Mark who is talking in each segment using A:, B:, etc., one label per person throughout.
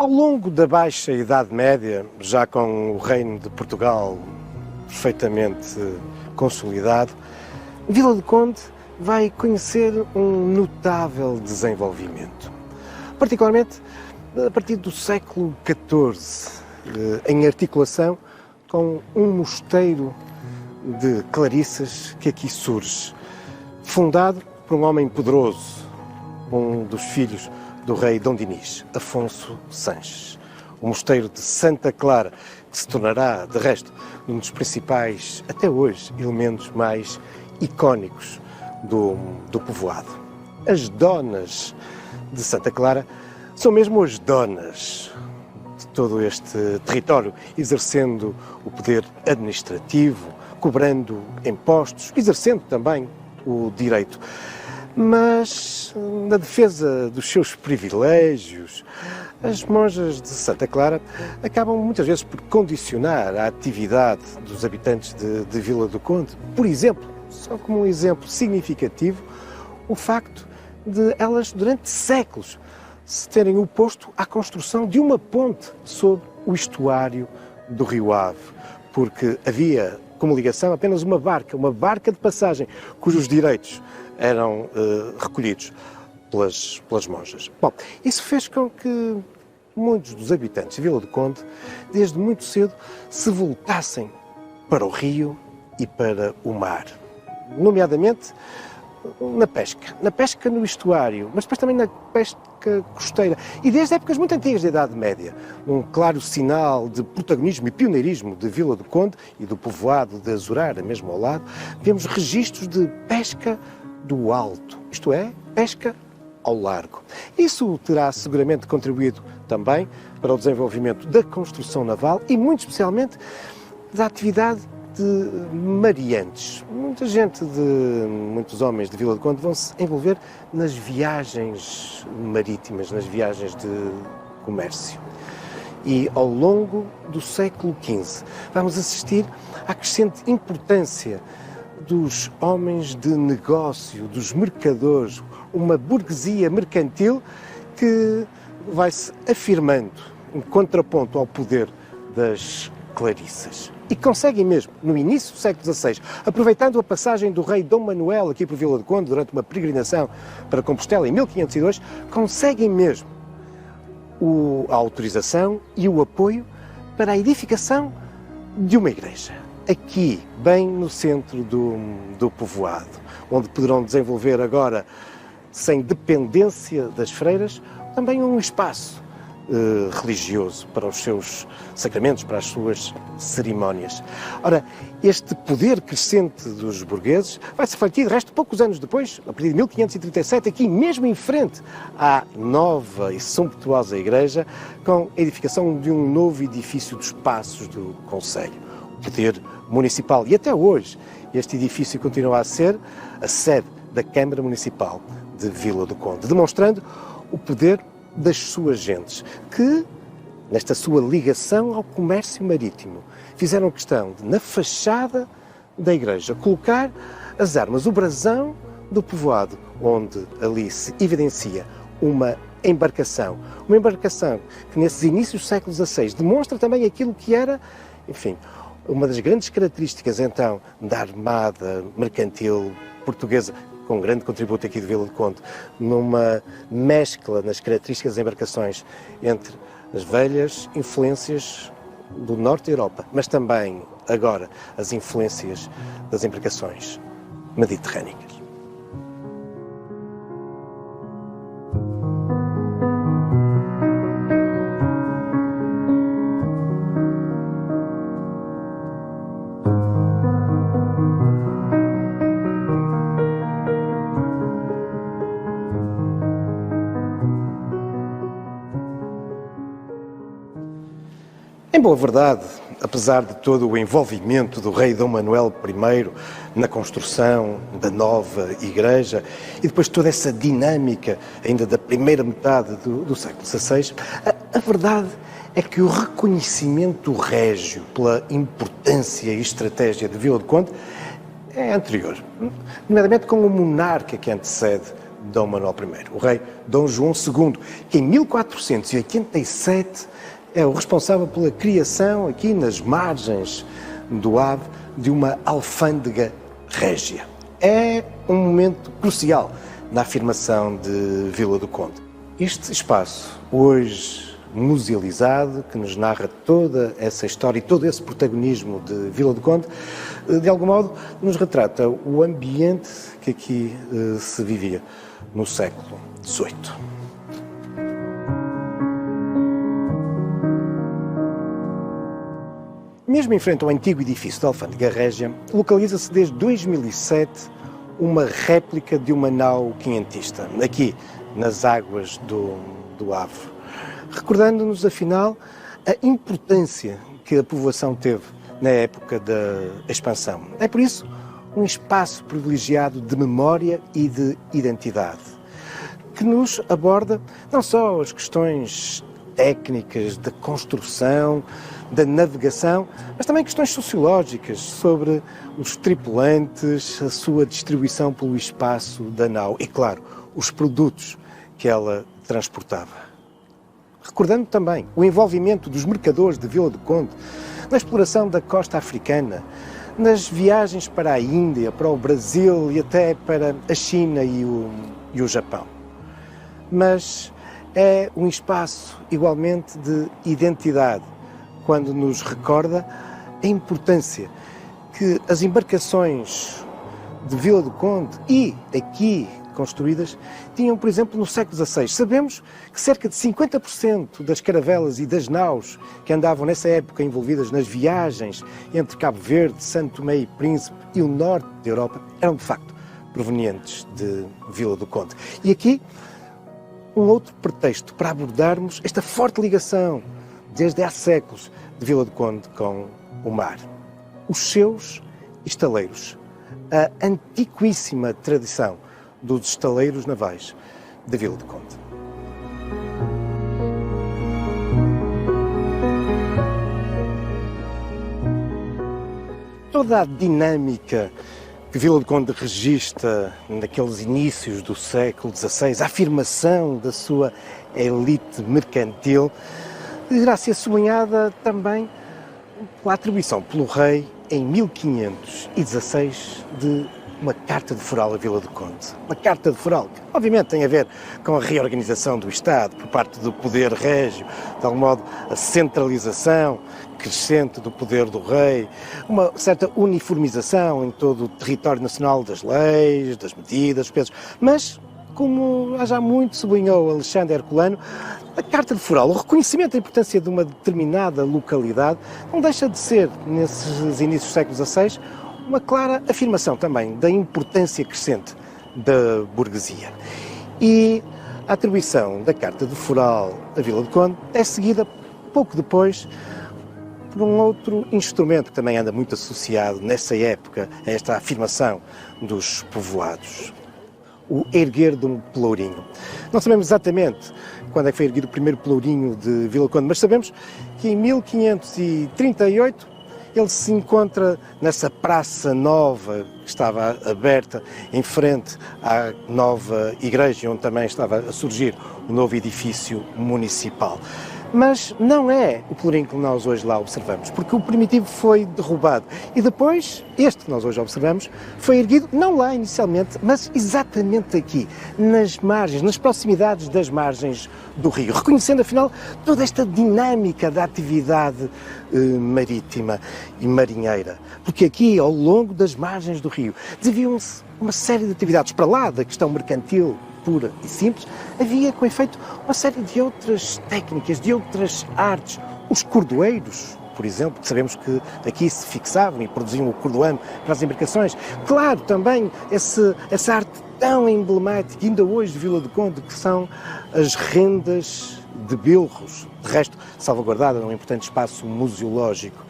A: Ao longo da Baixa Idade Média, já com o Reino de Portugal perfeitamente consolidado, Vila do Conde vai conhecer um notável desenvolvimento. Particularmente a partir do século XIV, em articulação com um mosteiro de clarissas que aqui surge, fundado por um homem poderoso, um dos filhos do rei Dom Dinis, Afonso Sanches. O mosteiro de Santa Clara, que se tornará, de resto, um dos principais, até hoje, elementos mais icónicos do povoado. As donas de Santa Clara são mesmo as donas de todo este território, exercendo o poder administrativo, cobrando impostos, exercendo também o direito. Mas, na defesa dos seus privilégios, as monjas de Santa Clara acabam muitas vezes por condicionar a atividade dos habitantes de Vila do Conde. Por exemplo, só como um exemplo significativo, o facto de elas, durante séculos, se terem oposto à construção de uma ponte sobre o estuário do Rio Ave, porque havia como ligação apenas uma barca de passagem, cujos direitos eram recolhidos pelas monjas. Bom, isso fez com que muitos dos habitantes de Vila do Conde, desde muito cedo, se voltassem para o rio e para o mar, nomeadamente na pesca no estuário, mas depois também na pesca costeira. E desde épocas muito antigas da Idade Média, um claro sinal de protagonismo e pioneirismo de Vila do Conde e do povoado de Azurara, mesmo ao lado, vemos registros de pesca do alto, isto é, pesca ao largo. Isso terá seguramente contribuído também para o desenvolvimento da construção naval e, muito especialmente, da atividade de mariantes. Muitos homens de Vila do Conde vão se envolver nas viagens marítimas, nas viagens de comércio. E ao longo do século XV vamos assistir à crescente importância dos homens de negócio, dos mercadores, uma burguesia mercantil que vai se afirmando em contraponto ao poder das clarissas. E conseguem mesmo, no início do século XVI, aproveitando a passagem do rei Dom Manuel aqui por Vila do Conde, durante uma peregrinação para Compostela em 1502, conseguem mesmo a autorização e o apoio para a edificação de uma igreja. Aqui, bem no centro do povoado, onde poderão desenvolver agora, sem dependência das freiras, também um espaço religioso para os seus sacramentos, para as suas cerimónias. Ora, este poder crescente dos burgueses vai-se refletir, de resto, poucos anos depois, a partir de 1537, aqui mesmo em frente à nova e sumptuosa igreja, com a edificação de um novo edifício dos Passos do Concelho, o poder municipal. E até hoje, este edifício continua a ser a sede da Câmara Municipal de Vila do Conde, demonstrando o poder das suas gentes, que, nesta sua ligação ao comércio marítimo, fizeram questão de, na fachada da igreja, colocar as armas, o brasão do povoado, onde ali se evidencia uma embarcação que, nesses inícios do século XVI, demonstra também aquilo que era, enfim, uma das grandes características, então, da armada mercantil portuguesa, com um grande contributo aqui de Vila do Conde, numa mescla nas características das embarcações entre as velhas influências do norte da Europa, mas também, agora, as influências das embarcações mediterrâneas. Em boa verdade, apesar de todo o envolvimento do rei Dom Manuel I na construção da nova igreja e depois toda essa dinâmica ainda da primeira metade do século XVI, a verdade é que o reconhecimento régio pela importância e estratégia de Vila do Conde é anterior, nomeadamente com o monarca que antecede Dom Manuel I, o rei Dom João II, que em 1487 é o responsável pela criação, aqui nas margens do Ave, de uma alfândega régia. É um momento crucial na afirmação de Vila do Conde. Este espaço, hoje musealizado, que nos narra toda essa história e todo esse protagonismo de Vila do Conde, de algum modo nos retrata o ambiente que aqui se vivia no século XVIII. Mesmo em frente ao antigo edifício da Alfândega Régia, localiza-se desde 2007 uma réplica de uma nau quinhentista, aqui nas águas do Ave, recordando-nos, afinal, a importância que a povoação teve na época da expansão. É por isso um espaço privilegiado de memória e de identidade, que nos aborda não só as questões técnicas da construção, da navegação, mas também questões sociológicas sobre os tripulantes, a sua distribuição pelo espaço da nau e, claro, os produtos que ela transportava. Recordando também o envolvimento dos mercadores de Vila do Conde na exploração da costa africana, nas viagens para a Índia, para o Brasil e até para a China e o Japão. Mas é um espaço igualmente de identidade, quando nos recorda a importância que as embarcações de Vila do Conde e aqui construídas tinham, por exemplo, no século XVI. Sabemos que cerca de 50% das caravelas e das naus que andavam nessa época envolvidas nas viagens entre Cabo Verde, Santo Tomé e Príncipe e o norte da Europa eram, de facto, provenientes de Vila do Conde. E aqui, um outro pretexto para abordarmos esta forte ligação, desde há séculos, de Vila do Conde com o mar. Os seus estaleiros, a antiquíssima tradição dos estaleiros navais de Vila do Conde. Toda a dinâmica que Vila do Conde registra naqueles inícios do século XVI, a afirmação da sua elite mercantil, irá ser sublinhada também pela atribuição pelo rei, em 1516, de uma carta de foral a Vila do Conde. Uma carta de foral que, obviamente, tem a ver com a reorganização do Estado por parte do poder régio, de algum modo a centralização crescente do poder do rei, uma certa uniformização em todo o território nacional das leis, das medidas, dos pesos. Mas, como já muito sublinhou Alexandre Herculano, a carta de foral, o reconhecimento da importância de uma determinada localidade, não deixa de ser, nesses inícios do século XVI, uma clara afirmação também da importância crescente da burguesia. E a atribuição da Carta de Foral a Vila do Conde é seguida, pouco depois, por um outro instrumento que também anda muito associado, nessa época, a esta afirmação dos povoados: o erguer de um pelourinho. Não sabemos exatamente quando é que foi erguido o primeiro pelourinho de Vila do Conde, mas sabemos que em 1538 ele se encontra nessa praça nova que estava aberta em frente à nova igreja, onde também estava a surgir o novo edifício municipal. Mas não é o pelourinho que nós hoje lá observamos, porque o primitivo foi derrubado. E depois, este que nós hoje observamos, foi erguido, não lá inicialmente, mas exatamente aqui, nas margens, nas proximidades das margens do rio, reconhecendo, afinal, toda esta dinâmica da atividade marítima e marinheira. Porque aqui, ao longo das margens do rio, desenvolviam-se uma série de atividades para lá da questão mercantil, pura e simples, havia, com efeito, uma série de outras técnicas, de outras artes. Os cordoeiros, por exemplo, que sabemos que aqui se fixavam e produziam o cordoame para as embarcações. Claro, também essa arte tão emblemática, ainda hoje de Vila do Conde, que são as rendas de bilros, de resto salvaguardada num importante espaço museológico.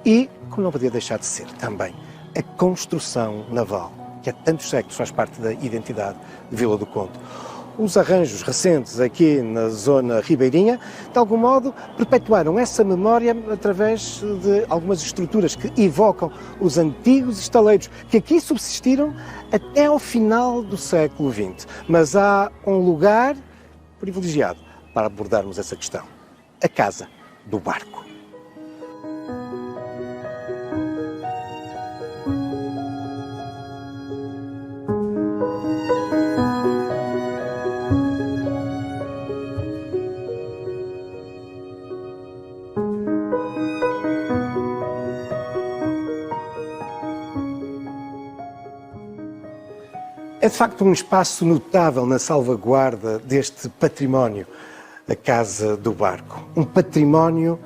A: E, como não podia deixar de ser, também a construção naval, que há tantos séculos faz parte da identidade de Vila do Conde. os arranjos recentes aqui na zona ribeirinha, de algum modo, perpetuaram essa memória através de algumas estruturas que evocam os antigos estaleiros, que aqui subsistiram até ao final do século XX. Mas há um lugar privilegiado para abordarmos essa questão: a Casa do Barco. É de facto um espaço notável na salvaguarda deste património, a Casa do Barco. Um património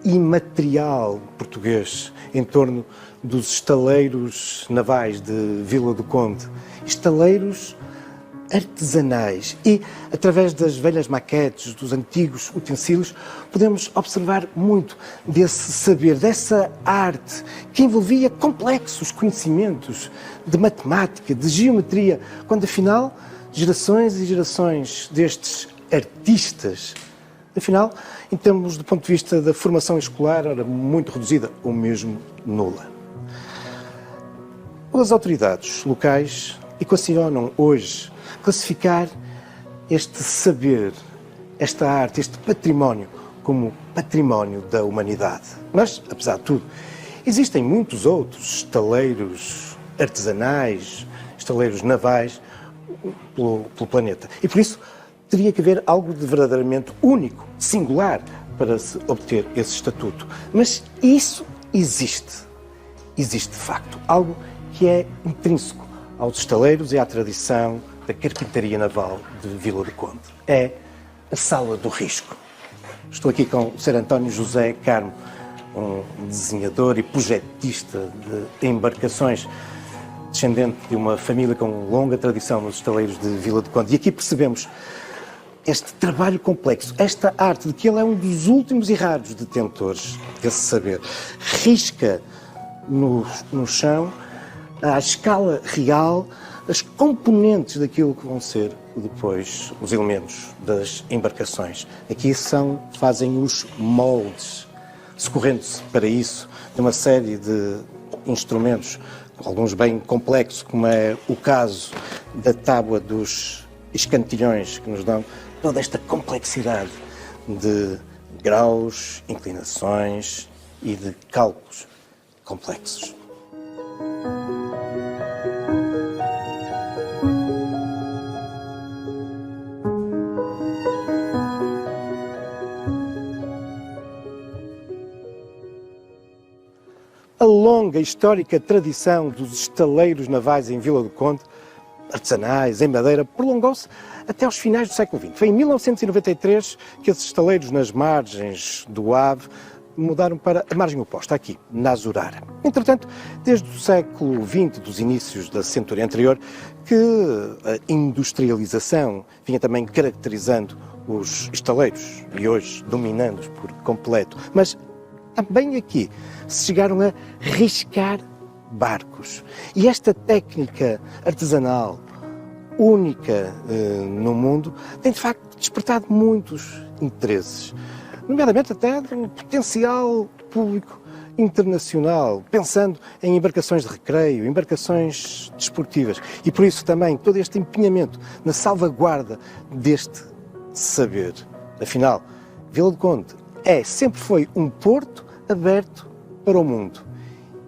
A: imaterial português em torno dos estaleiros navais de Vila do Conde. Estaleiros artesanais e, através das velhas maquetes, dos antigos utensílios, podemos observar muito desse saber, dessa arte que envolvia complexos conhecimentos de matemática, de geometria, quando afinal gerações e gerações destes artistas, afinal, em termos do ponto de vista da formação escolar, era muito reduzida ou mesmo nula. As autoridades locais equacionam hoje classificar este saber, esta arte, este património como património da humanidade. Mas, apesar de tudo, existem muitos outros estaleiros artesanais, estaleiros navais pelo planeta. E por isso teria que haver algo de verdadeiramente único, singular, para se obter esse estatuto. Mas isso existe. Existe de facto algo que é intrínseco aos estaleiros e à tradição da carpintaria naval de Vila do Conde. É a Sala do Risco. Estou aqui com o Sr. António José Carmo, um desenhador e projetista de embarcações, descendente de uma família com longa tradição nos estaleiros de Vila do Conde. E aqui percebemos este trabalho complexo, esta arte de que ele é um dos últimos e raros detentores desse saber. Risca no chão, à escala real, as componentes daquilo que vão ser depois os elementos das embarcações. Aqui fazem os moldes, socorrendo-se para isso de uma série de instrumentos, alguns bem complexos, como é o caso da tábua dos escantilhões, que nos dão toda esta complexidade de graus, inclinações e de cálculos complexos. A longa e histórica tradição dos estaleiros navais em Vila do Conde, artesanais, em madeira, prolongou-se até aos finais do século XX. Foi em 1993 que esses estaleiros nas margens do Ave mudaram para a margem oposta, aqui, na Azurara. Entretanto, desde o século XX, dos inícios da centúria anterior, que a industrialização vinha também caracterizando os estaleiros e hoje dominando-os por completo. Mas também aqui se chegaram a riscar barcos. E esta técnica artesanal, única no mundo, tem de facto despertado muitos interesses, nomeadamente até de um potencial público internacional, pensando em embarcações de recreio, embarcações desportivas. E por isso também todo este empenhamento na salvaguarda deste saber. Afinal, Vila do Conde sempre foi um porto aberto para o mundo.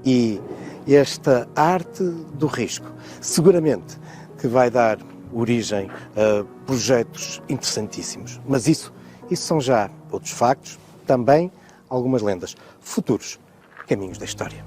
A: E esta arte do risco, seguramente que vai dar origem a projetos interessantíssimos. Mas isso são já outros factos, também algumas lendas, futuros caminhos da história.